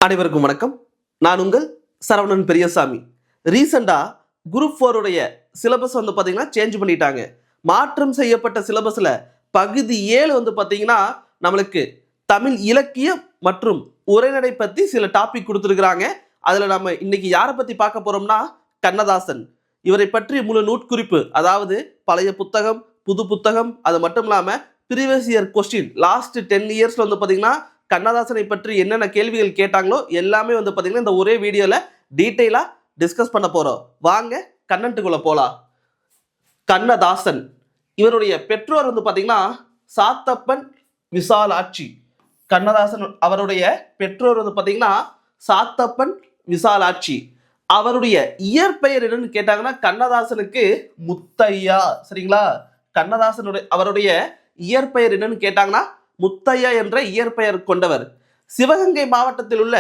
அனைவருக்கும் வணக்கம். நான் உங்கள் சரவணன் பெரியசாமி. ரீசெண்டா குரூப் 4 உடைய சிலபஸ் பாத்தீங்கன்னா சேஞ்ச் பண்ணிட்டாங்க. மாற்றம் செய்யப்பட்ட சிலபஸ்ல பகுதி 7 பாத்தீங்கன்னா நம்மளுக்கு தமிழ் இலக்கியம் மற்றும் உரைநடை பத்தி சில டாபிக் கொடுத்துருக்காங்க. அதுல நம்ம இன்னைக்கு யாரை பத்தி பார்க்க போறோம்னா கண்ணதாசன். இவரை பற்றி முழு நூட்குறிப்பு, அதாவது பழைய புத்தகம், புது புத்தகம், அது மட்டும் இல்லாம ப்ரீவியஸ் இயர் கொஸ்டின் லாஸ்ட் 10 இயர்ஸ்ல பாத்தீங்கன்னா கண்ணதாசனை பற்றி என்னென்ன கேள்விகள் கேட்டாங்களோ எல்லாமே பாத்தீங்கன்னா இந்த ஒரே வீடியோல டீடைலா டிஸ்கஸ் பண்ண போறோம். வாங்க கண்ணன்ட்டுக்குள்ள போலாம். கண்ணதாசன் இவருடைய பெற்றோர் பாத்தீங்கன்னா சாத்தப்பன் விசாலாட்சி. கண்ணதாசன் அவருடைய பெற்றோர் பாத்தீங்கன்னா சாத்தப்பன் விசாலாட்சி. அவருடைய இயற்பெயர் என்னன்னு கேட்டாங்கன்னா கண்ணதாசனுக்கு முத்தையா. சரிங்களா? கண்ணதாசனுடைய அவருடைய இயற்பெயர் என்னன்னு கேட்டாங்கன்னா முத்தையா என்ற இயற்பெயர் கொண்டவர். சிவகங்கை மாவட்டத்தில் உள்ள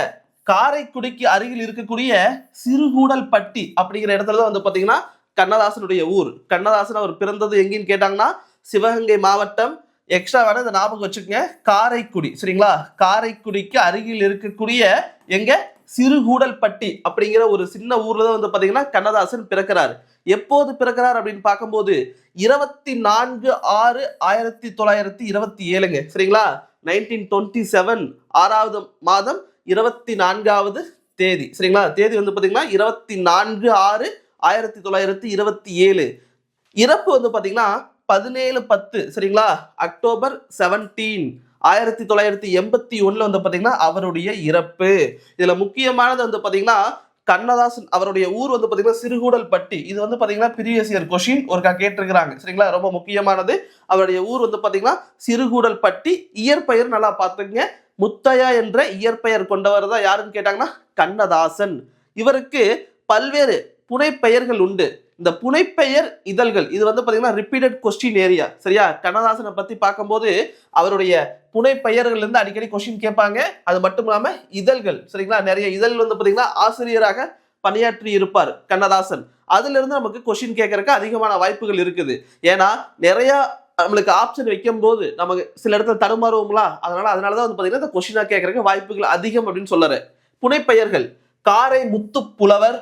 காரைக்குடிக்கு அருகில் இருக்கக்கூடிய சிறுகூடல்பட்டி அப்படிங்கிற இடத்துல தான் பாத்தீங்கன்னா கண்ணதாசனுடைய ஊர். கண்ணதாசன் அவர் பிறந்தது எங்கன்னு கேட்டாங்கன்னா சிவகங்கை மாவட்டம். எக்ஸ்ட்ரா வேணா இந்த ஞாபகம் வச்சுக்கோங்க, காரைக்குடி. சரிங்களா? காரைக்குடிக்கு அருகில் இருக்கக்கூடிய எங்க சிறுகூடல்பட்டி அப்படிங்கிற ஒரு சின்ன ஊர்ல தான் பாத்தீங்கன்னா கண்ணதாசன் பிறக்கிறார். எப்போது பிறக்கிறார் அப்படின்னு பார்க்கும்போது 24/6/1927. சரிங்களா? 1927 6வது மாதம் 24வது தேதி. சரிங்களா? தேதி பாத்தீங்கன்னா 24/6/1927. இறப்பு பாத்தீங்கன்னா 17/10. சரிங்களா? அக்டோபர் 17 1981 பாத்தீங்கன்னா அவருடைய இறப்பு. இதுல முக்கியமானது பாத்தீங்கன்னா கண்ணதாசன் அவருடைய ஊர் பாத்தீங்கன்னா சிறுகூடல்பட்டி. இது பாத்தீங்கன்னா ப்ரீவியஸ் இயர் கொஸ்டின் ஒருக்கா கேட்டிருக்கிறாங்க. சரிங்களா? ரொம்ப முக்கியமானது. அவருடைய ஊர் பாத்தீங்கன்னா சிறுகூடல்பட்டி. இயற்பெயர் நல்லா பார்த்துங்க, முத்தையா என்ற இயற்பெயர் கொண்டவர் தான் யாருன்னு கேட்டாங்கன்னா கண்ணதாசன். இவருக்கு பல்வேறு புனைப்பெயர்கள் உண்டு. இந்த புனைப்பெயர் இதழ்கள் இது பாத்தீங்கன்னா ரிப்பீட்டட் கொஸ்டின் ஏரியா. சரியா? கண்ணதாசனை பத்தி பார்க்கும்போது அவருடைய புனைப்பெயர்கள் இருந்து அடிக்கடி கொஸ்டின் கேட்பாங்க. அது மட்டும் இல்லாம இதழ்கள். சரிங்களா? நிறைய இதழ் பாத்தீங்கன்னா ஆசிரியராக பணியாற்றி இருப்பார் கண்ணதாசன். அதுல இருந்து நமக்கு கொஸ்டின் கேட்கறதுக்கு அதிகமான வாய்ப்புகள் இருக்குது. ஏன்னா நிறைய நம்மளுக்கு ஆப்ஷன் வைக்கும் போது நமக்கு சில இடத்துல தடுமாறுவோம்ல, அதனாலதான் பாத்தீங்கன்னா இந்த கொஸ்டினா கேட்கறதுக்கு வாய்ப்புகள் அதிகம் அப்படின்னு சொல்றாரு. புனைப்பெயர்கள்: காரை முத்து புலவர்,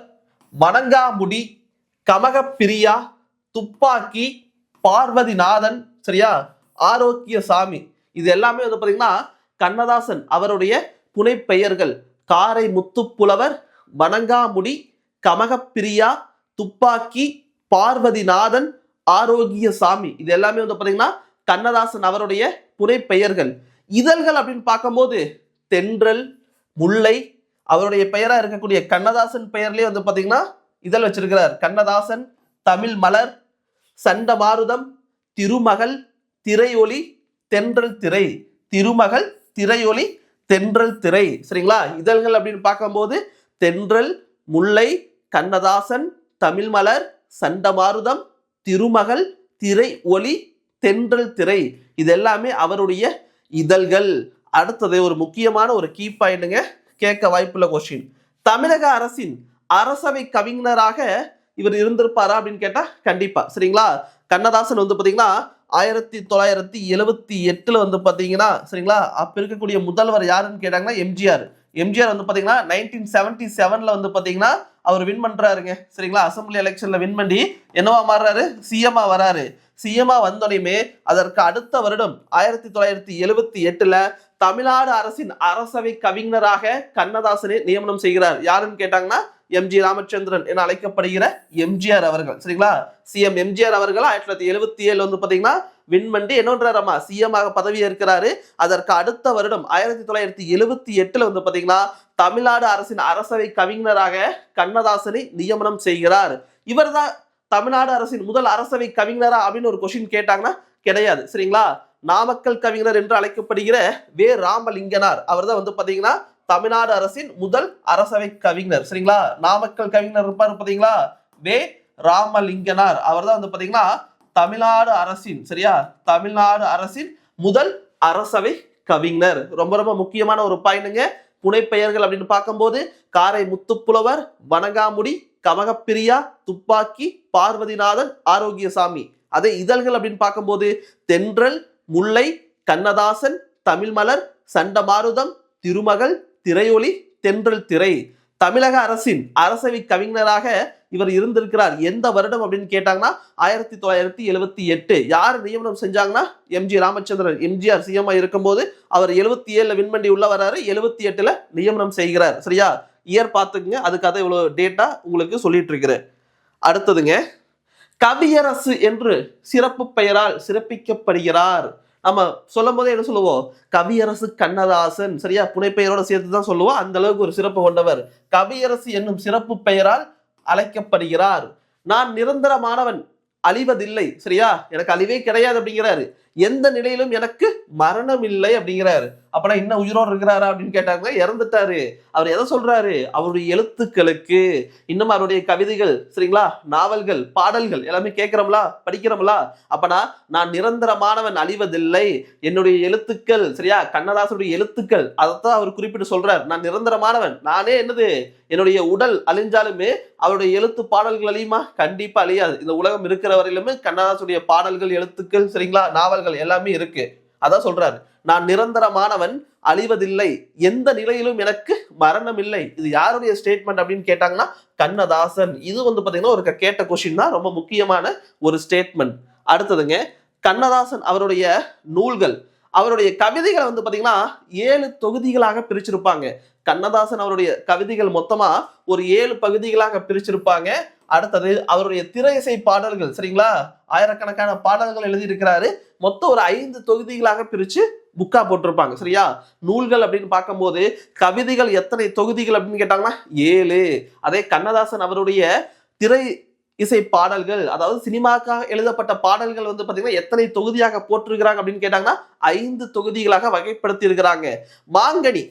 வணங்காமுடி, கமகப்பிரியா, துப்பாக்கி, பார்வதிநாதன், சரியா, ஆரோக்கியசாமி. இது எல்லாமே பாத்தீங்கன்னா கண்ணதாசன் அவருடைய புனைப்பெயர்கள். காரை முத்துப்புலவர், வணங்காமுடி, கமகப்பிரியா, துப்பாக்கி, பார்வதிநாதன், ஆரோக்கியசாமி. இது எல்லாமே பாத்தீங்கன்னா கண்ணதாசன் அவருடைய புனைப்பெயர்கள். இதழ்கள் அப்படின்னு பார்க்கும்போது தென்றல், முல்லை, அவருடைய பெயரா இருக்கக்கூடிய கண்ணதாசன் பெயர்லயே பாத்தீங்கன்னா இதழ் வச்சிருக்கிறார். கண்ணதாசன், தமிழ் மலர், சண்டமாருதம், திருமகள், திரையொலி, தென்றல் திரை. திருமகள், திரையொலி, தென்றல் திரை. சரிங்களா? இதழ்கள் அப்படின்னு பார்க்கும்போது தென்றல், முல்லை, கண்ணதாசன், தமிழ் மலர், சண்டமாருதம், திருமகள், திரை ஒளி, தென்றல் திரை. இது எல்லாமே அவருடைய இதழ்கள். அடுத்தது ஒரு முக்கியமான ஒரு கீ பாயிண்ட்ங்க, கேட்க வாய்ப்புள்ள கொஸ்டின். தமிழக அரசின் அரசவை கவிஞராக இவர் இருந்திருப்பாரா அப்படின்னு கேட்டா கண்டிப்பா. சரிங்களா? கண்ணதாசன் பாத்தீங்கன்னா 1978 பாத்தீங்கன்னா, சரிங்களா, அப்ப இருக்கக்கூடிய முதல்வர் யாருன்னு கேட்டாங்கன்னா எம்ஜிஆர். எம்ஜிஆர் பாத்தீங்கன்னா 1977 பாத்தீங்கன்னா அவர் வின் பண்றாருங்க. சரிங்களா? அசம்பிளி எலெக்ஷன்ல வின் பண்ணி என்னவா மாறுறாரு? சிஎம்ஆ வராரு. சிஎம்ஆ வந்தோடையுமே அதற்கு அடுத்த வருடம் 1978 தமிழ்நாடு அரசின் அரசவை கவிஞராக கண்ணதாசனை நியமனம் செய்கிறார். யாருன்னு கேட்டாங்கன்னா எம்ஜி ராமச்சந்திரன் என அழைக்கப்படுகிற எம்ஜிஆர் அவர்கள். சரிங்களா? சிஎம் எம்ஜிஆர் அவர்கள் 1977 பாத்தீங்கன்னா வின் பண்ணி என்னன்றாரமா சிஎம் ஆக பதவி ஏற்கிறாரு. அதற்கு அடுத்த வருடம் 1978 பாத்தீங்கன்னா தமிழ்நாடு அரசின் அரசவை கவிஞராக கண்ணதாசனை நியமனம் செய்கிறார். இவர் தான் தமிழ்நாடு அரசின் முதல் அரசவை கவிஞரா அப்படின்னு ஒரு கொஸ்டின் கேட்டாங்கன்னா கிடையாது. சரிங்களா? நாமக்கல் கவிஞர் என்று அழைக்கப்படுகிற வே ராமலிங்கனார் அவர் தான் பாத்தீங்கன்னா தமிழ்நாடு அரசின் முதல் அரசவை கவிஞர். சரிங்களா? நாமக்கல் கவிஞர் இருப்பார் பாத்தீங்களா, வே ராமலிங்கனார். அவர் தான் பாத்தீங்கன்னா தமிழ்நாடு அரசின், சரியா, தமிழ்நாடு அரசின் முதல் அரசவை கவிஞர். ரொம்ப ரொம்ப முக்கியமான ஒரு பாயிண்ட்ங்க. புனைப்பெயர்கள் அப்படின்னு பார்க்கும்போது காரை முத்துப்புலவர், வணங்காமுடி, கமகப்பிரியா, துப்பாக்கி, பார்வதிநாதன், ஆரோக்கியசாமி. அதே இதழ்கள் அப்படின்னு பார்க்கும்போது தென்றல், முல்லை, கண்ணதாசன், தமிழ் மலர், சண்டமாருதம், திருமகள், திரையொலி, தென்றல் திரை. தமிழக அரசின் அரசவை கவிஞராக இவர் இருந்திருக்கிறார். எந்த வருடம் அப்படின்னு கேட்டாங்கன்னா 1978. யார் நியமனம் செஞ்சாங்கன்னா எம்ஜி ராமச்சந்திரன். எம்ஜிஆர் சிஎம் இருக்கும்போது அவர் 77 விண்வெளி உள்ள வராரு, 78 நியமனம் செய்கிறார். சரியா, இயர் பார்த்துக்குங்க, அதுக்காக இவ்வளவு டேட்டா உங்களுக்கு சொல்லிட்டு இருக்கிறேன். அடுத்ததுங்க, கவியரசு என்று சிறப்பு பெயரால் சிறப்பிக்கப்படுகிறார். நம்ம சொல்லும் போதே என்ன சொல்லுவோம், கவியரசு கண்ணதாசன். சரியா, புனைப்பெயரோட சேர்த்து தான் சொல்லுவோம். அந்த அளவுக்கு ஒரு சிறப்பு கொண்டவர். கவியரசு என்னும் சிறப்பு பெயரால் அழைக்கப்படுகிறார். நான் நிரந்தரமானவன், அழிவதில்லை. சரியா, எனக்கு அழிவே கிடையாது அப்படிங்கிறாரு. எந்த நிலையிலும் எனக்கு மரணம் இல்லை அப்படிங்கிறாரு. அப்பனா இன்னும் உயிரோடு இருக்கிறாரா அப்படின்னு கேட்டாங்க, இறந்துட்டாரு. அவர் எதை சொல்றாரு, அவருடைய எழுத்துக்களுக்கு. இன்னும் அவருடைய கவிதைகள், சரிங்களா, நாவல்கள், பாடல்கள் எல்லாமே கேட்கிறோம்ல, படிக்கிறோம்ல. அப்பனா நான் நிரந்தரமானவன், அழிவதில்லை, என்னுடைய எழுத்துக்கள். சரியா, கண்ணதாசனுடைய எழுத்துக்கள், அதைத்தான் அவர் குறிப்பிட்டு சொல்றார். நான் நிரந்தரமானவன், நானே என்னது, என்னுடைய உடல் அழிஞ்சாலுமே அவருடைய எழுத்து பாடல்கள் அழியுமா? கண்டிப்பா அழியாது. இந்த உலகம் இருக்கிற வரையிலுமே கண்ணதாசனுடைய பாடல்கள், எழுத்துக்கள், சரிங்களா, நாவல்கள் எல்லாமே இருக்கு. அதான் சொல்றாரு, நான் நிரந்தரமானவன், அழிவதில்லை, எந்த நிலையிலும் எனக்கு மரணம் இல்லை. இது யாருடைய ஸ்டேட்மெண்ட் அப்படின்னு கேட்டாங்கன்னா கண்ணதாசன். இது பாத்தீங்கன்னா ஒரு கேட்ட கொஸ்டின் தான், ரொம்ப முக்கியமான ஒரு ஸ்டேட்மெண்ட். அடுத்ததுங்க, கண்ணதாசன் அவருடைய நூல்கள், அவருடைய கவிதைகளை பாத்தீங்கன்னா 7 தொகுதிகளாக பிரிச்சிருப்பாங்க. கண்ணதாசன் அவருடைய கவிதைகள் மொத்தமா ஒரு 7 பகுதிகளாக பிரிச்சிருப்பாங்க. அடுத்தது அவருடைய திரை இசை பாடல்கள், சரிங்களா, ஆயிரக்கணக்கான பாடல்கள் எழுதி இருக்கிறாரு. மொத்தம் ஒரு 5 தொகுதிகளாக பிரிச்சு புக்கா போட்டிருப்பாங்க. சரியா, நூல்கள் அப்படின்னு பார்க்கும்போது கவிதைகள் எத்தனை தொகுதிகள் அப்படின்னு கேட்டாங்கன்னா 7. அதே கண்ணதாசன் அவருடைய திரை இசை பாடல்கள், அதாவது சினிமாக்காக எழுதப்பட்ட பாடல்கள் பாத்தீங்கன்னா எத்தனை தொகுதியாக போட்டிருக்கிறாங்க அப்படின்னு கேட்டாங்கன்னா 5 தொகுதிகளாக வகைப்படுத்தி இருக்கிறாங்க. மாங்கனி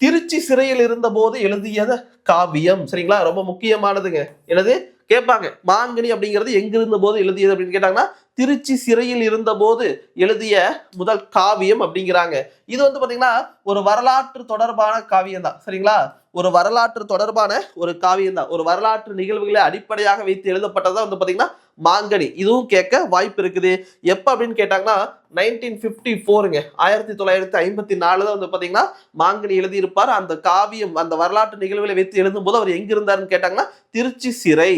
திருச்சி சிறையில் இருந்த போது எழுதியத காவியம். சரிங்களா, ரொம்ப முக்கியமானதுங்க. எனது கேட்பாங்க, மாங்கனி அப்படிங்கிறது எங்க இருந்த போது எழுதியது அப்படின்னு கேட்டாங்கன்னா திருச்சி சிறையில் இருந்த போது எழுதிய முதல் காவியம் அப்படிங்கிறாங்க. இது பாத்தீங்கன்னா ஒரு வரலாற்று தொடர்பான காவியம் தான். சரிங்களா, ஒரு வரலாற்று தொடர்பான ஒரு காவியம் தான். ஒரு வரலாற்று நிகழ்வுகளை அடிப்படையாக வைத்து எழுதப்பட்டதான் பாத்தீங்கன்னா மாங்கனி. இதுவும் கேட்க வாய்ப்பு இருக்குது. எப்ப அப்படின்னு கேட்டாங்கன்னா 1954ங்க, 1954 தான் பாத்தீங்கன்னா மாங்கனி எழுதியிருப்பார். அந்த காவியம், அந்த வரலாற்று நிகழ்வுகளை வைத்து எழுதும் போது அவர் எங்க இருந்தாருன்னு கேட்டாங்கன்னா திருச்சி சிறை.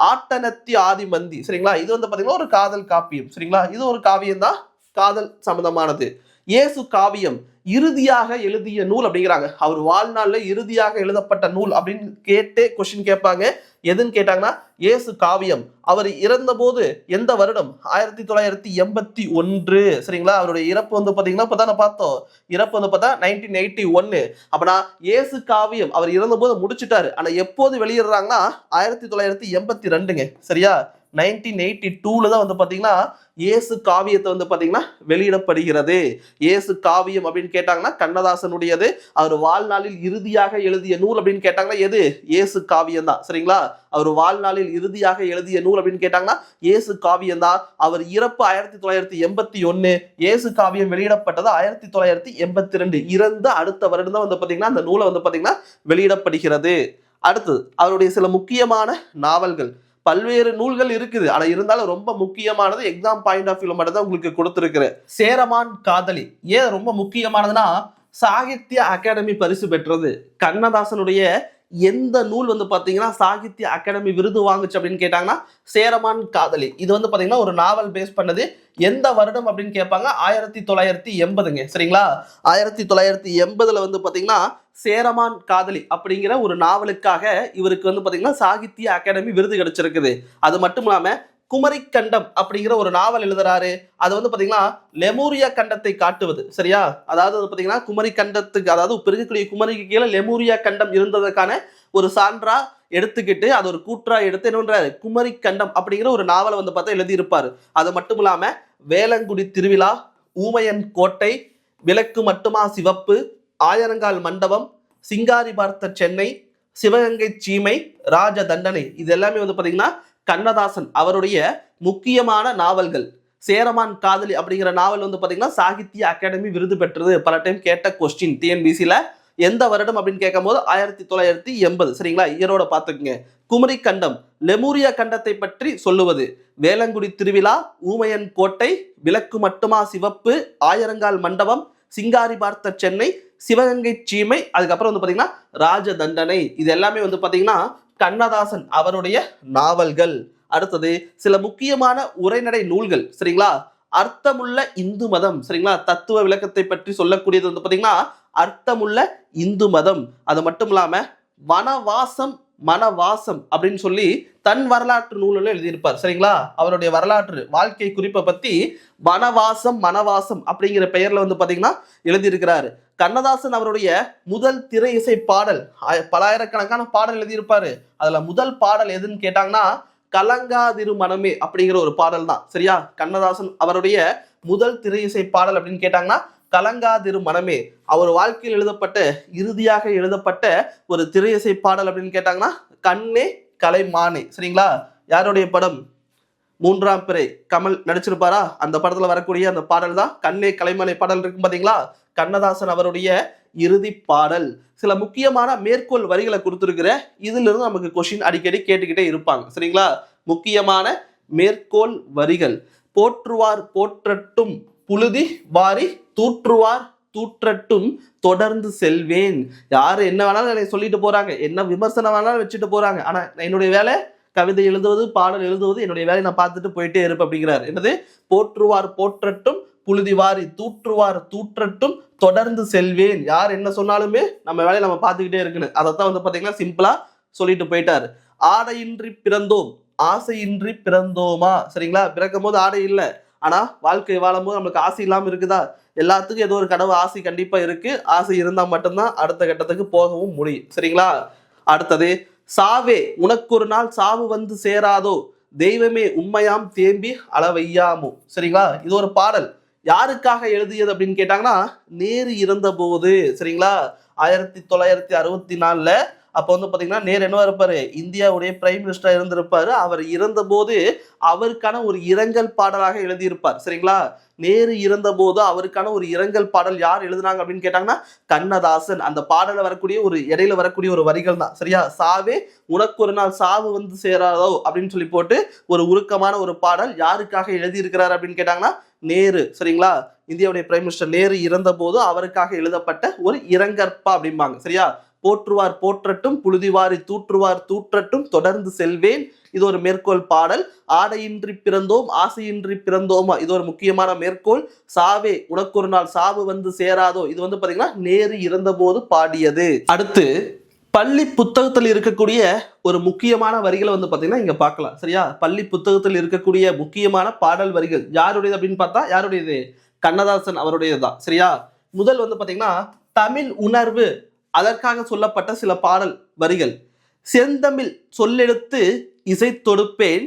ஆட்டனத்தி ஆதிமந்தி, சரிங்களா, இது பாத்தீங்கன்னா ஒரு காதல் காப்பியம். சரிங்களா, இது ஒரு காவியம் தான், காதல் சம்பந்தமானது. இயேசு காவியம் இறுதியாக எழுதிய நூல் அப்படிங்கிறாங்க. அவர் வாழ்நாள்ல இறுதியாக எழுதப்பட்ட நூல் அப்படின்னு கேட்டே கொஸ்டின் கேட்பாங்க. எதுன்னு கேட்டாங்கன்னா இயேசு காவியம். அவர் இறந்த போது எந்த வருடம், 1981. சரிங்களா, அவருடைய இறப்பு பாத்தீங்கன்னா இப்பதான் பார்த்தோம், இறப்பு பார்த்தா 1981. அப்பனா இயேசு காவியம் அவர் இறந்த போது முடிச்சுட்டாரு. ஆனா எப்போது வெளியிடுறாங்கன்னா 1982ங்க. சரியா, 1982 தான் பாத்தீங்கன்னா இயேசு காவியத்தை பாத்தீங்கன்னா வெளியிடப்படுகிறது. இயேசு காவியம் அப்படின்னு கேட்டாங்கன்னா கண்ணதாசனுடையது. அவர் வாழ்நாளில் இறுதியாக எழுதிய நூல் அப்படின்னு கேட்டாங்கன்னா எது, இயேசு காவியம் தான். சரிங்களா, அவர் வாழ்நாளில் இறுதியாக எழுதிய நூல் அப்படின்னு கேட்டாங்கன்னா இயேசு காவியம் தான். அவர் இறப்பு 1981, இயேசு காவியம் வெளியிடப்பட்டது 1982. இறந்த அடுத்த வருடம் தான் பாத்தீங்கன்னா அந்த நூலை பாத்தீங்கன்னா வெளியிடப்படுகிறது. அடுத்தது அவருடைய சில முக்கியமான நாவல்கள். பல்வேறு நூல்கள் இருக்குது, ஆனா இருந்தாலும் ரொம்ப முக்கியமானது எக்ஸாம் பாயிண்ட் ஆஃப் வியூல மட்டும் தான் உங்களுக்கு கொடுத்திருக்கிறேன். சேரமான் காதலி ஏன் ரொம்ப முக்கியமானதுன்னா சாகித்ய அகாடமி பரிசு பெற்றது. கண்ணதாசனுடைய எந்த நூல் பாத்தீங்கன்னா சாகித்ய அகாடமி விருது வாங்குச்சு அப்படின்னு கேட்டாங்கன்னா சேரமான் காதலி. இது பாத்தீங்கன்னா ஒரு நாவல் பேஸ் பண்ணது. எந்த வருடம் அப்படின்னு கேட்பாங்க, 1980ங்க. சரிங்களா, 1980ல பாத்தீங்கன்னா சேரமான் காதலி அப்படிங்கிற ஒரு நாவலுக்காக இவருக்கு பாத்தீங்கன்னா சாகித்ய அகாடமி விருது கிடைச்சிருக்குது. அது மட்டும் இல்லாம குமரிக்கண்டம் அப்படிங்கிற ஒரு நாவல் எழுதுறாரு. அது பாத்தீங்கன்னா லெமூரியா கண்டத்தை காட்டுவது. சரியா, அதாவது பாத்தீங்கன்னா குமரி கண்டத்துக்கு, அதாவது பெருகக்கூடிய குமரிக்கு கீழே லெமூரியா கண்டம் இருந்ததற்கான ஒரு சான்றா எடுத்துக்கிட்டு அது ஒரு கூற்றா எடுத்து என்ன குமரி கண்டம் அப்படிங்கிற ஒரு நாவலை பார்த்தா எழுதியிருப்பாரு. அது மட்டும் இல்லாம வேலங்குடி திருவிழா, ஊமையன் கோட்டை, விளக்கு மட்டுமா சிவப்பு, ஆயிரங்கால் மண்டபம், சிங்காரி பார்த்த சென்னை, சிவகங்கை சீமை, ராஜ தண்டனை, இது எல்லாமே பாத்தீங்கன்னா கண்ணதாசன் அவருடைய முக்கியமான நாவல்கள். சேரமான் காதலி அப்படிங்கிற நாவல் பாத்தீங்கன்னா சாகித்ய அகாடமி விருது பெற்றது. பல டைம் கேட்ட கொஸ்டின் டிஎன்பிசில. எந்த வருடம் அப்படின்னு கேட்கும் போது 1980. சரிங்களா, இயரோட பாத்துக்குங்க. குமரி கண்டம் லெமூரியா கண்டத்தை பற்றி சொல்லுவது. வேலங்குடி திருவிழா, ஊமையன் கோட்டை, விளக்கு மட்டுமா சிவப்பு, ஆயிரங்கால் மண்டபம், சிங்காரி பார்த்த சென்னை, சிவகங்கை சீமை, அதுக்கப்புறம் வந்து பாத்தீங்கன்னா ராஜ தண்டனை. இது எல்லாமே வந்து பாத்தீங்கன்னா கண்ணதாசன் அவருடைய நாவல்கள். அடுத்தது சில முக்கியமான உரைநடை நூல்கள். சரிங்களா? அர்த்தமுள்ள இந்து மதம். சரிங்களா? தத்துவ விளக்கத்தை பற்றி சொல்லக்கூடியது வந்து பாத்தீங்கன்னா அர்த்தமுள்ள இந்து மதம். அது மட்டும் இல்லாம வனவாசம் மனவாசம் அப்படின்னு சொல்லி தன் வரலாற்று நூலில் எழுதியிருப்பார். சரிங்களா? அவருடைய வரலாற்று வாழ்க்கை குறிப்பை பத்தி வனவாசம் மனவாசம் அப்படிங்கிற பெயர்ல வந்து பாத்தீங்கன்னா எழுதியிருக்கிறாரு. கண்ணதாசன் அவருடைய முதல் திரை இசை பாடல் பலாயிரக்கணக்கான பாடல் எழுதியிருப்பாரு. அதுல முதல் பாடல் எதுன்னு கேட்டாங்கன்னா கலங்காதிரு மனமே அப்படிங்கிற ஒரு பாடல் தான். சரியா? கண்ணதாசன் அவருடைய முதல் திரை இசை பாடல் அப்படின்னு கேட்டாங்கன்னா கலங்காதிரு மனமே. அவர் வாழ்க்கையில் எழுதப்பட்ட இறுதியாக எழுதப்பட்ட ஒரு திரை இசை பாடல் அப்படின்னு கேட்டாங்கன்னா கண்ணே கலைமானே. சரிங்களா? யாருடைய படம்? மூன்றாம் பிறை கமல் நடிச்சிருப்பாரா? அந்த படத்துல வரக்கூடிய அந்த பாடல் தான் கண்ணே கலைமானே பாடல் இருக்கும் பாத்தீங்களா? கண்ணதாசன் அவருடைய இறுதி பாடல். சில முக்கியமான மேற்கோள் வரிகளை கொடுத்திருக்கிற இதுல இருந்து நமக்கு கொஸ்டின் அடிக்கடி கேட்டுக்கிட்டே இருப்பாங்க. சரிங்களா? முக்கியமான மேற்கோள் வரிகள். போற்றுவார் போற்றட்டும் புழுதி வாரி தூற்றுவார் தூற்றட்டும் தொடர்ந்து செல்வேன். யாரு என்ன வேணாலும் என்னை சொல்லிட்டு போறாங்க, என்ன விமர்சனம் வேணாலும் வச்சுட்டு போறாங்க, ஆனா என்னுடைய வேலை கவிதை எழுதுவது பாடல் எழுதுவது, என்னுடைய வேலையை நான் பார்த்துட்டு போயிட்டே இருப்பேன் அப்படிங்கிறார். என்னது? போற்றுவார் போற்றட்டும் புழுதி வாரி தூற்றுவார் தூற்றட்டும் தொடர்ந்து செல்வேன். யார் என்ன சொன்னாலுமே நம்ம வேலையை நம்ம பார்த்துக்கிட்டே இருக்குன்னு அதைத்தான் வந்து பாத்தீங்கன்னா சிம்பிளா சொல்லிட்டு போயிட்டாரு. ஆடையின்றி பிறந்தோம் ஆசையின்றி பிறந்தோமா? சரிங்களா? பிறக்கும் போது ஆடை இல்லை, ஆனா வாழ்க்கை வாழும் போது நம்மளுக்கு ஆசை இல்லாம இருக்குதா? எல்லாத்துக்கும் ஏதோ ஒரு கனவு ஆசை கண்டிப்பா இருக்கு. ஆசை இருந்தா மட்டும்தான் அடுத்த கட்டத்துக்கு போகவும் முடியும். சரிங்களா? அடுத்தது சாவே உனக்கு ஒரு நாள் சாவு வந்து சேராதோ தெய்வமே உண்மையாம் தேம்பி அளவையாமோ. சரிங்களா? இது ஒரு பாடல். யாருக்காக எழுதியது அப்படின்னு கேட்டாங்கன்னா நேரு இறந்த போது. சரிங்களா? 1964 அப்போ வந்து பாத்தீங்கன்னா நேரு என்னவா இருப்பாரு? இந்தியாவுடைய பிரைம் மினிஸ்டரா இருந்திருப்பாரு. அவர் இறந்த போது அவருக்கான ஒரு இரங்கல் பாடலாக எழுதியிருப்பார். சரிங்களா? நேரு இறந்த போது அவருக்கான ஒரு இரங்கல் பாடல் யார் எழுதுனாங்க அப்படின்னு கேட்டாங்கன்னா கண்ணதாசன். அந்த பாடல வரக்கூடிய ஒரு இடையில வரக்கூடிய ஒரு வரிகள் தான். சரியா? சாவே உனக்கு ஒரு நாள் சாவு வந்து சேராதோ அப்படின்னு சொல்லி போட்டு ஒரு உருக்கமான ஒரு பாடல் யாருக்காக எழுதியிருக்கிறார் அப்படின்னு கேட்டாங்கன்னா நேரு. சரிங்களா? இந்தியாவுடைய பிரைம் மினிஸ்டர் நேரு இறந்த போது அவருக்காக எழுதப்பட்ட ஒரு இரங்கற்பா அப்படிம்பாங்க. சரியா? போற்றுவார் போற்றட்டும் புழுதிவாரி தூற்றுவார் தூற்றட்டும் தொடர்ந்து செல்வேன். இது ஒரு மேற்கோள் பாடல். ஆடையின்றி பிறந்தோம் ஆசையின்றி பிறந்தோமா? இது ஒரு முக்கியமான மேற்கோள். சாவே உனக்கு ஒரு நாள் சாவு வந்து சேராதோ இது வந்து பாத்தீங்கன்னா நேரு இறந்த போது பாடியது. அடுத்து பள்ளி புத்தகத்தில் இருக்கக்கூடிய ஒரு முக்கியமான வரிகளை வந்து பாத்தீங்கன்னா இங்க பார்க்கலாம். சரியா? பள்ளி புத்தகத்தில் இருக்கக்கூடிய முக்கியமான பாடல் வரிகள் யாருடையது அப்படின்னு பார்த்தா யாருடையது? கண்ணதாசன் அவருடையதுதான். சரியா? முதல் வந்து பாத்தீங்கன்னா தமிழ் உணர்வு அதற்காக சொல்லப்பட்ட சில பாடல் வரிகள். செந்தமிழ் சொல்லெடுத்து இசை தொடுப்பேன்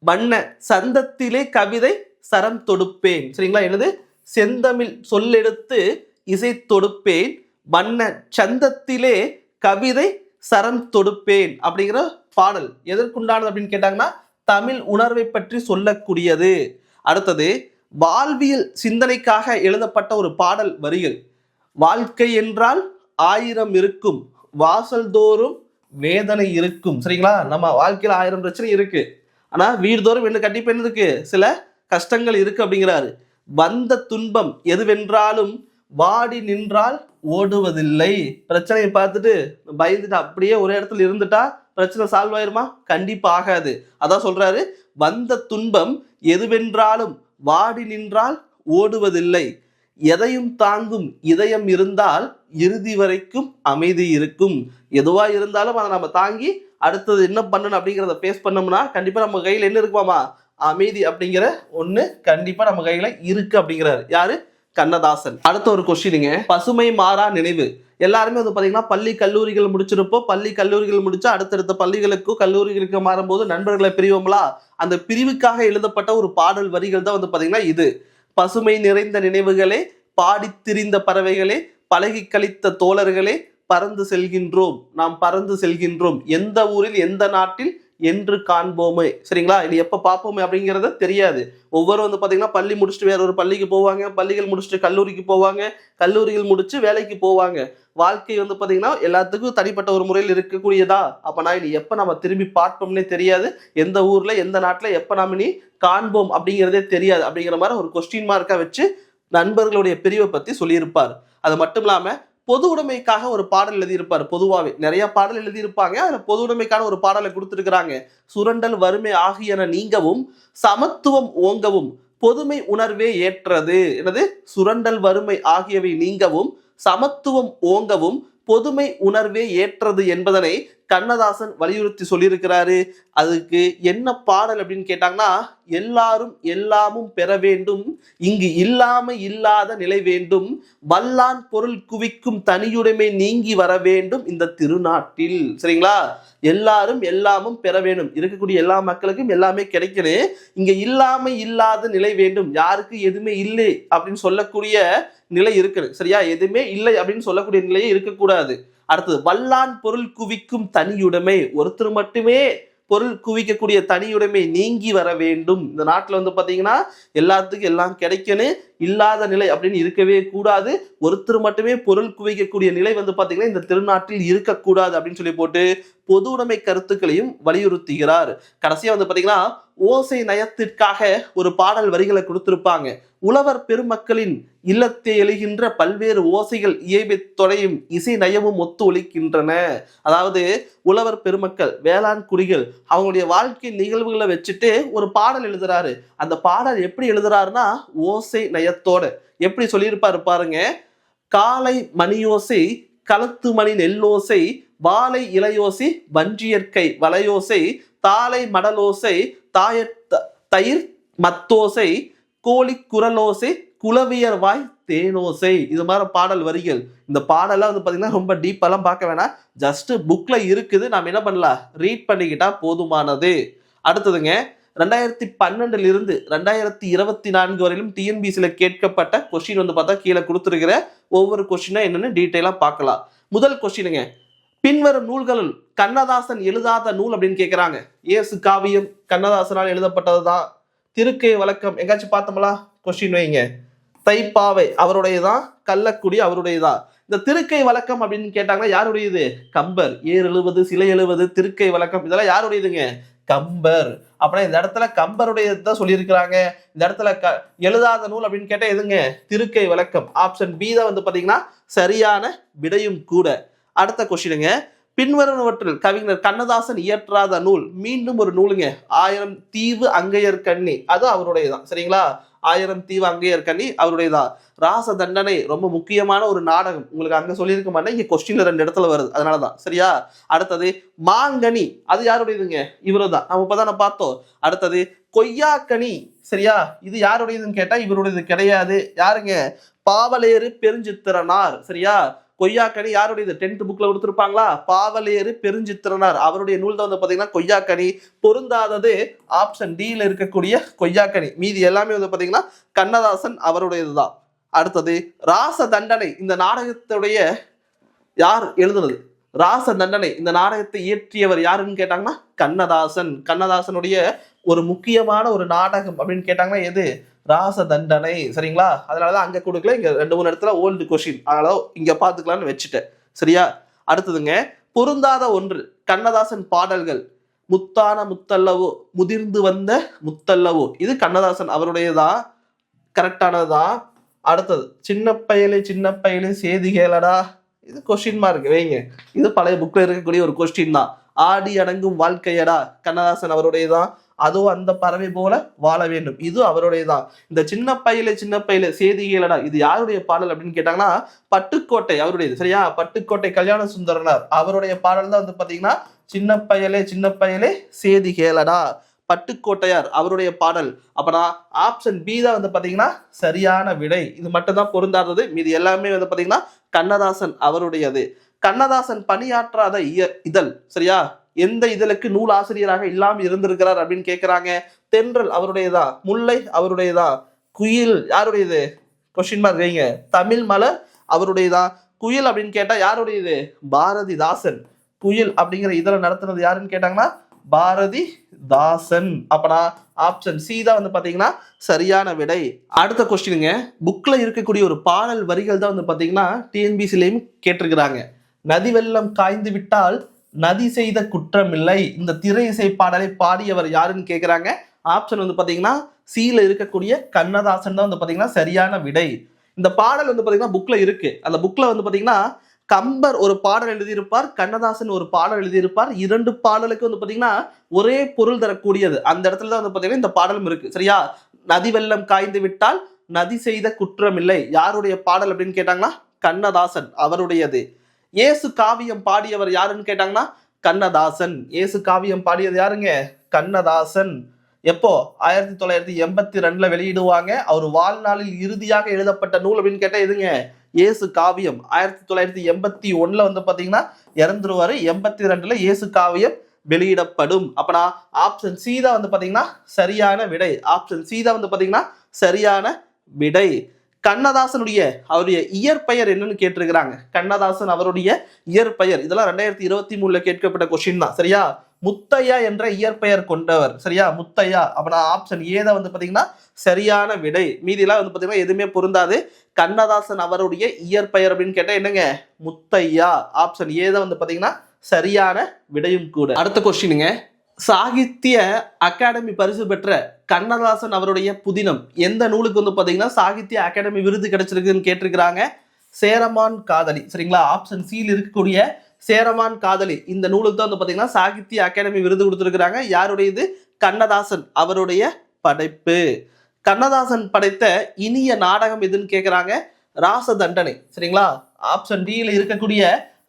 வண்ண சந்தத்திலே கவிதை சரம் தொடுப்பேன். சரிங்களா? என்னது? செந்தமிழ் சொல்லெடுத்து இசை தொடுப்பேன் வண்ண சந்தத்திலே கவிதை சரம் தொடுப்பேன் அப்படிங்கிற பாடல் எதற்குண்டானது அப்படின்னு கேட்டாங்கன்னா தமிழ் உணர்வை பற்றி சொல்லக்கூடியது. அடுத்தது வாழ்வியல் சிந்தனைக்காக எழுதப்பட்ட ஒரு பாடல் வரிகள். வாழ்க்கை என்றால் 1000 இருக்கும் வாசல் தோறும் வேதனை இருக்கும். சரிங்களா? நம்ம வாழ்க்கையில 1000 பிரச்சனை இருக்கு, ஆனா வீடுதோறும் என்ன கண்டிப்பா என்ன இருக்கு? சில கஷ்டங்கள் இருக்கு அப்படிங்கிறாரு. வந்த துன்பம் எதுவென்றாலும் வாடி நின்றால் ஓடுவதில்லை. பிரச்சனையை பார்த்துட்டு பயந்துட்டு அப்படியே ஒரு இடத்துல இருந்துட்டா பிரச்சனை சால்வ் ஆயிருமா? கண்டிப்பா ஆகாது. அதான் சொல்றாரு, வந்த துன்பம் எதுவென்றாலும் வாடி நின்றால் ஓடுவதில்லை. எதையும் தாங்கும் இதயம் இருந்தால் இறுதி வரைக்கும் அமைதி இருக்கும். எதுவா இருந்தாலும் அதை நம்ம தாங்கி அடுத்தது என்ன பண்ணணும் அப்படிங்கிறத பேஸ் பண்ணோம்னா கண்டிப்பா நம்ம கையில என்ன இருக்குமாமா? அமைதி அப்படிங்கிற ஒண்ணு கண்டிப்பா நம்ம கையில இருக்கு அப்படிங்கிறாரு. யாரு? கண்ணதாசன். அடுத்த ஒரு கொஸ்டினுங்க. பசுமை மாறா நினைவு. எல்லாருமே வந்து பாத்தீங்கன்னா பள்ளி கல்லூரிகள் முடிச்சிருப்போம். பள்ளி கல்லூரிகள் முடிச்சா அடுத்தடுத்த பள்ளிகளுக்கும் கல்லூரிகளுக்கு மாறும்போது நண்பர்களை பிரிவோம்களா? அந்த பிரிவுக்காக எழுதப்பட்ட ஒரு பாடல் வரிகள் தான் வந்து பாத்தீங்கன்னா இது. பசுமை நிறைந்த நினைவுகளே பாடித் திரிந்த பறவைகளே பழகி கழித்த தோழர்களே பறந்து செல்கின்றோம் நாம் பறந்து செல்கின்றோம் எந்த ஊரில் எந்த நாட்டில் என்று காண்போமே. சரிங்களா? இது எப்ப பார்ப்போமே அப்படிங்கிறத தெரியாது. ஒவ்வொரு வந்து பாத்தீங்கன்னா பள்ளி முடிச்சுட்டு வேற ஒரு பள்ளிக்கு போவாங்க, பள்ளிகள் முடிச்சுட்டு கல்லூரிக்கு போவாங்க, கல்லூரிகள் முடிச்சு வேலைக்கு போவாங்க. வாழ்க்கை வந்து பாத்தீங்கன்னா எல்லாத்துக்கும் தனிப்பட்ட ஒரு முறையில் இருக்கக்கூடியதா. அப்பனா இனி எப்ப நம்ம திரும்பி பார்ப்போம்னே தெரியாது. எந்த ஊர்ல எந்த நாட்டுல எப்ப நாம இனி காண்போம் அப்படிங்கிறதே தெரியாது. அப்படிங்கிற மாதிரி ஒரு கொஸ்டின் மார்க்கா வச்சு நண்பர்களுடைய பிரிவை பத்தி சொல்லியிருப்பார். அது மட்டும் இல்லாம பொது உடைமைக்காக ஒரு பாடல் எழுதியிருப்பார். பொதுவாவே நிறைய பாடல் எழுதியிருப்பாங்க. அதுல பொது உடைமைக்கான ஒரு பாடலை கொடுத்திருக்கிறாங்க. சுரண்டல் வறுமை ஆகியன நீங்கவும் சமத்துவம் ஓங்கவும் பொதுமை உணர்வே ஏற்றது. என்னது? சுரண்டல் வறுமை ஆகியவை நீங்கவும் சமத்துவம் ஓங்கவும் பொதுமை உணர்வே ஏற்றது என்பதனை கண்ணதாசன் வலியுறுத்தி சொல்லியிருக்கிறாரு. அதுக்கு என்ன பாடல் அப்படின்னு கேட்டாங்கன்னா, எல்லாரும் எல்லாமும் பெற வேண்டும், இங்கு இல்லாம இல்லாத நிலை வேண்டும், வல்லான் பொருள் குவிக்கும் தனியுடைமை நீங்கி வர வேண்டும் இந்த திருநாட்டில். சரிங்களா? எல்லாரும் எல்லாமும் பெற வேண்டும், இருக்கக்கூடிய எல்லா மக்களுக்கும் எல்லாமே கிடைக்கணும், இங்க இல்லாம இல்லாத நிலை வேண்டும், யாருக்கு எதுவுமே இல்லை அப்படின்னு சொல்லக்கூடிய நிலை இருக்குது. சரியா? எதுவுமே இல்லை அப்படின்னு சொல்லக்கூடிய நிலையே இருக்கக்கூடாது. அடுத்தது வல்லான் பொருள் குவிக்கும் தனியுடைமை, ஒருத்தர் மட்டுமே பொருள் குவிக்கக்கூடிய தனியுடைமை நீங்கி வர வேண்டும். இந்த நாட்டில் வந்து பாத்தீங்கன்னா எல்லாத்துக்கும் எல்லாம் கிடைக்கணும், இல்லாத நிலை அப்படின்னு இருக்கவே கூடாது, ஒருத்தர் மட்டுமே பொருள் குவிக்கக்கூடிய நிலை வந்து பாத்தீங்கன்னா இந்த திருநாட்டில் இருக்கக்கூடாது அப்படின்னு சொல்லி போட்டு பொது உடைமை கருத்துக்களையும் வலியுறுத்துகிறார். கடைசியா வந்து பாத்தீங்கன்னா ஓசை நயத்திற்காக ஒரு பாடல் வரிகளை கொடுத்திருப்பாங்க. உழவர் பெருமக்களின் இல்லத்தை எழுகின்ற பல்வேறு ஓசைகள் இயைபை தொடையும் இசை நயமும் ஒத்து ஒலிக்கின்றன. அதாவது உழவர் பெருமக்கள், வேளாண் குடிகள், அவங்களுடைய வாழ்க்கை நிகழ்வுகளை வச்சுட்டு ஒரு பாடல் எழுதுறாரு. அந்த பாடல் எப்படி எழுதுறாருன்னா ஓசை நயத்தோட. எப்படி சொல்லியிருப்பாரு பாருங்க. காலை மணியோசை களத்து மணி நெல்லோசை வாழை இளையோசை வஞ்சியற்கை வளையோசை தாளை மடலோசை தாய தயிர் மத்தோசை கோழி குரலோசை குலவியர் வாய் தேனோசை. இது மாதிரி பாடல் வரிகள். இந்த பாடலாம் வந்து பாத்தீங்கன்னா ரொம்ப டீப்பெல்லாம் பார்க்க வேணாம், ஜஸ்ட் புக்ல இருக்குது, நாம் என்ன பண்ணலாம், ரீட் பண்ணிக்கிட்டா போதுமானது. அடுத்ததுங்க 2012 இருந்து 2024 வரையிலும் டிஎன்பிசியில கேட்கப்பட்ட கொஸ்டின் வந்து பார்த்தா கீழே கொடுத்துருக்கிற ஒவ்வொரு கொஸ்டினா என்னன்னு டீட்டெயிலா பார்க்கலாம். முதல் கொஸ்டினுங்க, பின்வரும் நூல்களுள் கண்ணதாசன் எழுதாத நூல் அப்படின்னு கேட்கிறாங்க. இயேசு காவியம் கண்ணதாசனால் எழுதப்பட்டதுதான். திருக்கை வழக்கம் எங்காச்சும் பார்த்தோம்களா? கொஸ்டின் வைங்க. தைப்பாவை அவருடையதான், கள்ளக்குடி அவருடையதான். இந்த திருக்கை வழக்கம் அப்படின்னு கேட்டாங்கன்னா யாருடையது? கம்பர். ஏர் எழுவது சிலை எழுவது திருக்கை வழக்கம் இதெல்லாம் யாருடையதுங்க? கம்பர். அப்படின்னா இந்த இடத்துல கம்பருடையதான் சொல்லியிருக்கிறாங்க. இந்த இடத்துல எழுதாத நூல் அப்படின்னு கேட்டா எதுங்க? திருக்கை வழக்கம். ஆப்ஷன் பி தான் வந்து பாத்தீங்கன்னா சரியான விடையும் கூட. அடுத்த கொஸ்டினுங்க, பின்வருவனவற்றில் கவிஞர் கண்ணதாசன் இயற்றாத நூல். மீண்டும் ஒரு நூலுங்க, 1000 தீவு அங்கையர் கண்ணி, அது அவருடையதான். சரிங்களா? 1000 தீவு அங்கையர் கண்ணி அவருடையதான். ராச தண்டனை ரொம்ப முக்கியமான ஒரு நாடகம், உங்களுக்கு அங்க சொல்லியிருக்க மாட்டேன், இங்க கொஸ்டின்ல 2 இடத்துல வருது, அதனாலதான். சரியா? அடுத்தது மாங்கனி, அது யாருடையதுங்க? இவரு தான், நம்ம இப்பதானே பார்த்தோம். அடுத்தது கொய்யாக்கனி, சரியா? இது யாருடையதுன்னு கேட்டா இவருடையது கிடையாது. யாருங்க? பாவலேறு பெருஞ்சித்திரனார். சரியா? கொய்யாக்கனி யாருடையது? 10th புக்ல கொடுத்துருப்பாங்களா? பாவலேறு பெருஞ்சித்திரனார் அவருடைய நூல் தான் வந்து பாத்தீங்கன்னா கொய்யாக்கனி. பொருந்தாதது ஆப்ஷன் டில இருக்கக்கூடிய கொய்யாக்கனி. மீதி எல்லாமே வந்து பாத்தீங்கன்னா கண்ணதாசன் அவருடையதுதான். அடுத்தது ராச தண்டனை, இந்த நாடகத்துடைய யார் எழுதுனது? ராச தண்டனை இந்த நாடகத்தை இயற்றியவர் யாருன்னு கேட்டாங்கன்னா கண்ணதாசன். கண்ணதாசனுடைய ஒரு முக்கியமான ஒரு நாடகம் அப்படின்னு கேட்டாங்கன்னா எது? ராச தண்டனை. சரிங்களா? அதனாலதான் அங்க கொடுக்கல, இங்க 2-3 இடத்துல ஓல்டு கொஸ்டின், அதனால இங்க பாத்துக்கலாம்னு வச்சுட்டேன். சரியா? அடுத்ததுங்க, பொருந்தாத ஒன்று கண்ணதாசன் பாடல்கள். முத்தான முத்தல்லவோ முதிர்ந்து வந்த முத்தல்லவோ, இது கண்ணதாசன் அவருடையதான், கரெக்டானதுதான். அடுத்தது சின்ன பயலே சேதி கேளடா, இது கொஸ்டின் மார்க் வைங்க, இது பழைய புக்ல இருக்கக்கூடிய ஒரு கொஸ்டின் தான். ஆடி அடங்கும் வாழ்க்கையடா கண்ணதாசன் அவருடையதான். அதுவும் அந்த பறவை போல வாழ வேண்டும், இது அவருடையதான். இந்த சின்ன பையில சேதிகளடா, இது யாருடைய பாடல் அப்படின்னு கேட்டாங்கன்னா பட்டுக்கோட்டை அவருடையது. சரியா? பட்டுக்கோட்டை கல்யாண சுந்தரனார் அவருடைய பாடல் தான் வந்து பாத்தீங்கன்னா சின்ன பயலே சேதி கேளடா, பட்டுக்கோட்டையார் அவருடைய பாடல். அப்பனா ஆப்ஷன் பி தான் வந்து பாத்தீங்கன்னா சரியான விடை. இது மட்டும் தான் பொருந்தாதது, மீது எல்லாமே வந்து பாத்தீங்கன்னா கண்ணதாசன் அவருடையது. கண்ணதாசன் பணியாற்றாத இதழ். சரியா? எந்த இதழுக்கு நூல் ஆசிரியராக இல்லாமல் இருந்திருக்கிறார் அப்படின்னு கேட்கிறாங்க. தென்றல் அவருடையதா, முல்லை அவருடையதா, குயில் யாருடையது? கொஸ்டின் மார்க் வைங்க. தமிழ் மலர் அவருடையதா. குயில் அப்படின்னு கேட்டா யாருடையது? பாரதிதாசன். குயில் அப்படிங்கிற இதழை நடத்துனது யாருன்னு கேட்டாங்கன்னா பாரதிதாசன். அப்பனா ஆப்ஷன் சி தான் வந்து பாத்தீங்கன்னா சரியான விடை. அடுத்த கொஸ்டினுங்க, புக்ல இருக்கக்கூடிய ஒரு பாடல் வரிகள் தான் வந்து பாத்தீங்கன்னா டிஎன்பிசிலையும் கேட்டிருக்கிறாங்க. நதி வெள்ளம் காய்ந்து விட்டால் நதி செய்த குற்றமில்லை, இந்த திரை இசை பாடலை பாடியவர் யாருன்னு கேட்கிறாங்க. ஆப்ஷன் வந்து பாத்தீங்கன்னா சில இருக்கக்கூடிய கண்ணதாசன் தான் வந்து பாத்தீங்கன்னா சரியான விடை. இந்த பாடல் வந்து பாத்தீங்கன்னா புக்ல இருக்கு. அந்த புக்ல வந்து பாத்தீங்கன்னா கம்பர் ஒரு பாடல் எழுதியிருப்பார், கண்ணதாசன் ஒரு பாடல் எழுதியிருப்பார். 2 பாடலுக்கு வந்து பாத்தீங்கன்னா ஒரே பொருள் தரக்கூடியது. அந்த இடத்துல தான் வந்து பாத்தீங்கன்னா இந்த பாடலும் இருக்கு. சரியா? நதி வெள்ளம் காய்ந்து விட்டால் நதி செய்த குற்றம் இல்லை. யாருடைய பாடல் அப்படின்னு கேட்டாங்கன்னா கண்ணதாசன் அவருடையது. இயேசு காவியம் பாடியவர் யாருன்னு கேட்டாங்கன்னா கண்ணதாசன். இயேசு காவியம் பாடியது யாருங்க? கண்ணதாசன். எப்போ? 1982ல வெளியிடுவாங்க. அவர் வாழ்நாளில் இறுதியாக எழுதப்பட்ட நூல் அப்படின்னு கேட்டா எதுங்க? இயேசு காவியம். 1981ல வந்து பாத்தீங்கன்னா இறந்துருவாரு. 82ல இயேசு காவியம் வெளியிடப்படும். அப்பனா ஆப்ஷன் சி தான் வந்து பாத்தீங்கன்னா சரியான விடை. ஆப்ஷன் சி தான் வந்து பாத்தீங்கன்னா சரியான விடை. கண்ணதாசனுடைய அவருடைய இயற்பெயர் என்னன்னு கேட்டிருக்கிறாங்க. கண்ணதாசன் அவருடைய இயற்பெயர் இதெல்லாம் 2023ல கேட்கப்பட்ட கொஸ்டின் தான். சரியா? முத்தையா என்ற இயற்பெயர் கொண்டவர். சரியா? முத்தையா. அப்பனா ஆப்ஷன் ஏ தான் வந்து பாத்தீங்கன்னா சரியான விடை. மீதிலாம் வந்து பாத்தீங்கன்னா எதுவுமே பொருந்தாது. கண்ணதாசன் அவருடைய இயற்பெயர் அப்படின்னு கேட்டா என்னங்க? முத்தையா. ஆப்ஷன் ஏ தான் வந்து பாத்தீங்கன்னா சரியான விடையும் கூட. அடுத்த கொஸ்டினுங்க, சாகித்ய அகாடமி பரிசு பெற்ற கண்ணதாசன் அவருடைய புதினம் எந்த நூலுக்கு வந்து பாத்தீங்கன்னா சாகித்ய அகாடமி விருது கிடைச்சிருக்குன்னு கேட்டிருக்கிறாங்க. சேரமான் காதலி. சரிங்களா? ஆப்ஷன் சியில் இருக்கக்கூடிய சேரமான் காதலி இந்த நூலுக்கு தான் வந்து பாத்தீங்கன்னா சாகித்ய அகாடமி விருது கொடுத்திருக்கிறாங்க. யாருடையது? கண்ணதாசன் அவருடைய படைப்பு. கண்ணதாசன் படைத்த இனிய நாடகம் எதுன்னு கேட்கிறாங்க. ராச தண்டனை. சரிங்களா? ஆப்ஷன் டியில் இருக்கக்கூடிய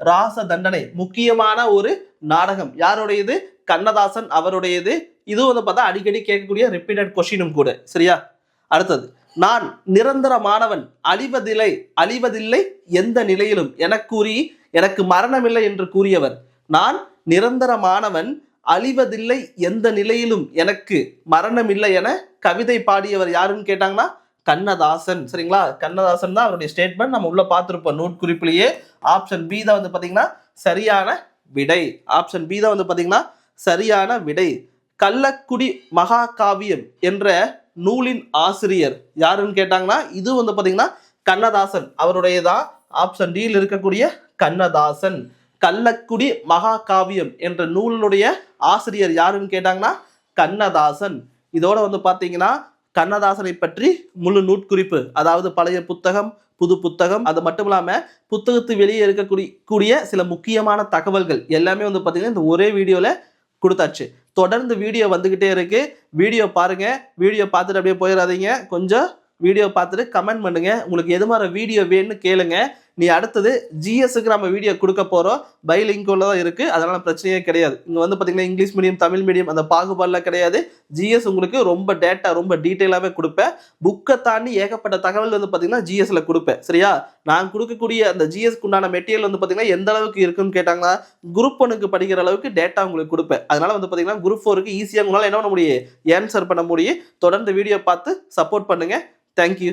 ராச தண்டனை முக்கியமான ஒரு நாடகம். யாருடையது? கண்ணதாசன் அவருடையது. இது வந்து பார்த்தா அடிக்கடி கேட்கக்கூடிய ரிப்பீட்டட் கொஸ்டினும் கூட. சரியா? அடுத்தது, நான் நிரந்தரமானவன், அழிவதில்லை எந்த நிலையிலும் என கூறி எனக்கு மரணமில்லை என்று கூறியவர். நான் நிரந்தரமானவன், அழிவதில்லை எந்த நிலையிலும் எனக்கு மரணமில்லை என கவிதை பாடியவர் யாருன்னு கேட்டாங்கன்னா கண்ணதாசன். சரிங்களா? கண்ணதாசன் தான் அவருடைய ஸ்டேட்மெண்ட். நம்ம உள்ள பார்த்திருப்போம் நோட் குறிப்பிலேயே. ஆப்ஷன் பி தான் வந்து பாத்தீங்கன்னா சரியான விடை. ஆப்ஷன் பி தான் வந்து பாத்தீங்கன்னா சரியான விடை. கள்ளக்குடி மகாகாவியம் என்ற நூலின் ஆசிரியர் யாருன்னு கேட்டாங்கன்னா இது வந்து பாத்தீங்கன்னா கண்ணதாசன் அவருடையதான். ஆப்ஷன் டியில் இருக்கக்கூடிய கண்ணதாசன். கள்ளக்குடி மகாகாவியம் என்ற நூலினுடைய ஆசிரியர் யாருன்னு கேட்டாங்கன்னா கண்ணதாசன். இதோட வந்து பாத்தீங்கன்னா கண்ணதாசனை பற்றி முழு நூட்குறிப்பு, அதாவது பழைய புத்தகம், புது புத்தகம், அது மட்டும் இல்லாம புத்தகத்து வெளியே இருக்கக்கூடிய சில முக்கியமான தகவல்கள் எல்லாமே வந்து பாத்தீங்கன்னா இந்த ஒரே வீடியோல கொடுத்தாச்சு. தொடர்ந்து வீடியோ வந்துகிட்டே இருக்கு. வீடியோ பாருங்க. வீடியோ பார்த்துட்டு அப்படியே போயிடாதீங்க. கொஞ்சம் வீடியோ பார்த்துட்டு கமெண்ட் பண்ணுங்க. உங்களுக்கு எது மாதிரி வீடியோ வேணும்னு கேளுங்க. நீ அடுத்தது ஜிஎஸ்க்கு நம்ம வீடியோ கொடுக்க போறோம். பைலிங்கோல தான் இருக்கு. அதனால பிரச்சனையே கிடையாது. இங்க வந்து பாத்தீங்கன்னா இங்கிலீஷ் மீடியம், தமிழ் மீடியம் அந்த பாகுபாடுலாம் கிடையாது. ஜிஎஸ் உங்களுக்கு ரொம்ப டேட்டா ரொம்ப டீட்டெயிலாவே கொடுப்பேன். புக்கை தாண்டி ஏகப்பட்ட தகவல் வந்து பாத்தீங்கன்னா ஜிஎஸ்ல கொடுப்பேன். சரியா? நான் கொடுக்கக்கூடிய அந்த ஜிஎஸ்க்கு உண்டான மெட்டீரியல் வந்து பாத்தீங்கன்னா எந்த அளவுக்கு இருக்குன்னு கேட்டாங்கன்னா குரூப் 1க்கு படிக்கிற அளவுக்கு டேட்டா உங்களுக்கு கொடுப்பேன். அதனால வந்து பாத்தீங்கன்னா குரூப் 4க்கு ஈஸியா உங்களால என்ன பண்ண முடியும்? ஆன்சர் பண்ண முடியும். தொடர்ந்து வீடியோ பார்த்து சப்போர்ட் பண்ணுங்க. தேங்க்யூ.